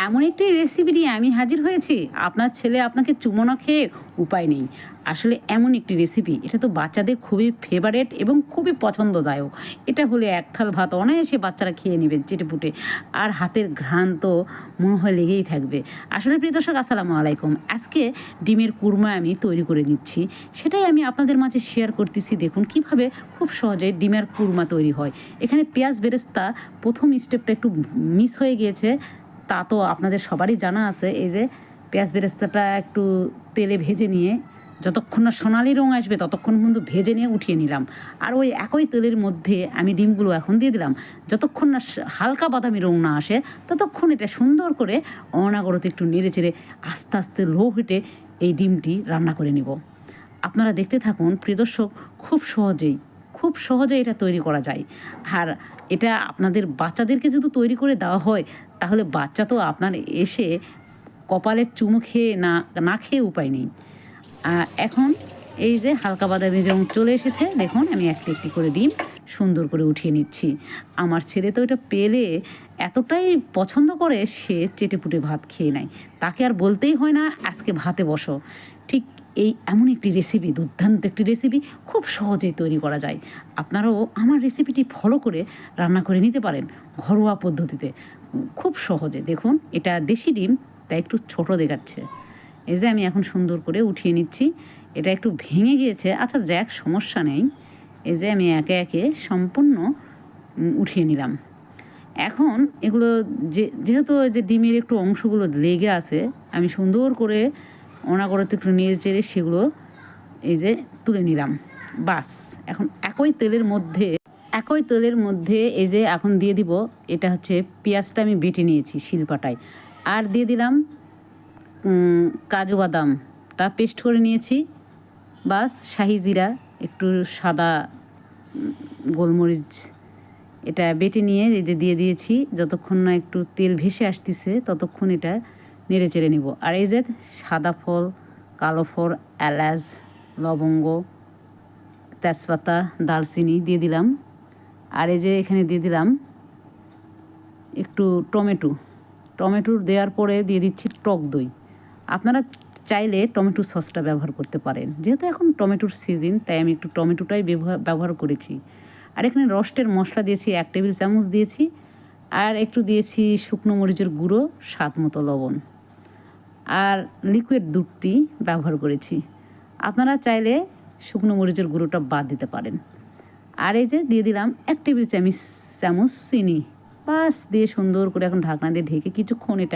এমন একটি রেসিপি নিয়ে আমি হাজির হয়েছি, আপনার ছেলে আপনাকে চুমো না খেয়ে উপায় নেই। আসলে এমন একটি রেসিপি, এটা তো বাচ্চাদের খুবই ফেভারেট এবং খুবই পছন্দদায়ক। এটা হলে এক থাল ভাত অনায়াসে বাচ্চারা খেয়ে নেবেন চেটেপুটে, আর হাতের ঘ্রাণ তো মনে হয় লেগেই থাকবে। আসলে প্রিয় দর্শক, আসসালামু আলাইকুম। আজকে ডিমের কুরমা আমি তৈরি করে নিচ্ছি, সেটাই আমি আপনাদের মাঝে শেয়ার করতেছি। দেখুন কিভাবে খুব সহজে ডিমের কুরমা তৈরি হয়। এখানে পেঁয়াজ বেরেস্তা প্রথম স্টেপটা একটু মিস হয়ে গিয়েছে, তা তো আপনাদের সবারই জানা আছে। এই যে পেঁয়াজ বেরেস্তাটা একটু তেলে ভেজে নিয়ে যতক্ষণ না সোনালি রঙ আসবে ততক্ষণ পর্যন্ত ভেজে নিয়ে উঠিয়ে নিলাম। আর ওই একই তেলের মধ্যে আমি ডিমগুলো এখন দিয়ে দিলাম। যতক্ষণ না হালকা বাদামি রঙ না আসে ততক্ষণ এটা সুন্দর করে অনাগরত একটু নেড়ে চেড়ে আস্তে আস্তে লো হিটে এই ডিমটি রান্না করে নিব। আপনারা দেখতে থাকুন প্রিয় দর্শক, খুব সহজেই এটা তৈরি করা যায়। আর এটা আপনাদের বাচ্চাদেরকে যদি তৈরি করে দেওয়া হয়, তাহলে বাচ্চা তো আপনার এসে কপালের চুমু খেয়ে না খেয়ে উপায় নেই। এখন এই যে হালকা বাদামি রং চলে এসেছে, দেখুন আমি একটি একটি করে ডিম সুন্দর করে উঠিয়ে নিচ্ছি। আমার ছেলে তো এটা পেলে এতটাই পছন্দ করে, সে চেটেপুটে ভাত খেয়ে নেয়। তাকে আর বলতেই হয় না আজকে ভাতে বসো। ঠিক এই এমন একটি রেসিপি, দুর্দান্ত একটি রেসিপি, খুব সহজেই তৈরি করা যায়। আপনারাও আমার রেসিপিটি ফলো করে রান্না করে নিতে পারেন ঘরোয়া পদ্ধতিতে, খুব সহজে। দেখুন এটা দেশি ডিম, তাই একটু ছোট দেখাচ্ছে। এই যে আমি এখন সুন্দর করে উঠিয়ে নিচ্ছি। এটা একটু ভেঙে গিয়েছে, আচ্ছা যাক, সমস্যা নেই। এই যে আমি একে একে সম্পূর্ণ উঠিয়ে নিলাম। এখন এগুলো যেহেতু যে ডিমের একটু অংশগুলো লেগে আছে, আমি সুন্দর করে অনাগরত একটু নেড়ে চেড়ে সেগুলো এই যে তুলে নিলাম। বাস, এখন একই তেলের মধ্যে এই যে এখন দিয়ে দিব, এটা হচ্ছে পেঁয়াজটা আমি বেটে নিয়েছি শিলপাটায়, আর দিয়ে দিলাম কাজু বাদামটা পেস্ট করে নিয়েছি। বাস, শাহি জিরা, একটু সাদা গোলমরিচ, এটা বেটে নিয়ে এতে দিয়ে দিয়েছি। যতক্ষণ না একটু তেল ভেসে আসতেছে ততক্ষণ এটা নেড়ে চেড়ে নেব। আর এই যে সাদা ফল, কালো ফল, এলাচ, লবঙ্গ, তেজপাতা, দারচিনি দিয়ে দিলাম। আর এই যে এখানে দিয়ে দিলাম একটু টমেটো দেওয়ার পরে দিয়ে দিচ্ছি টক দই। আপনারা চাইলে টমেটো সসটা ব্যবহার করতে পারেন, যেহেতু এখন টমেটোর সিজন, তাই আমি একটু টমেটোটাই ব্যবহার করেছি। আর এখানে রোস্টের মশলা দিয়েছি 1 টেবিল চামচ দিয়েছি, আর একটু দিয়েছি শুকনো মরিচের গুঁড়ো, স্বাদ মতো লবণ, আর লিকুইড দুধটি ব্যবহার করেছি। আপনারা চাইলে শুকনো মরিচের গুঁড়োটা বাদ দিতে পারেন। আর এই যে দিয়ে দিলাম 1 টেবিল চামচ চিনি। বাস, দিয়ে সুন্দর করে এখন ঢাকনা দিয়ে ঢেকে কিছুক্ষণ এটা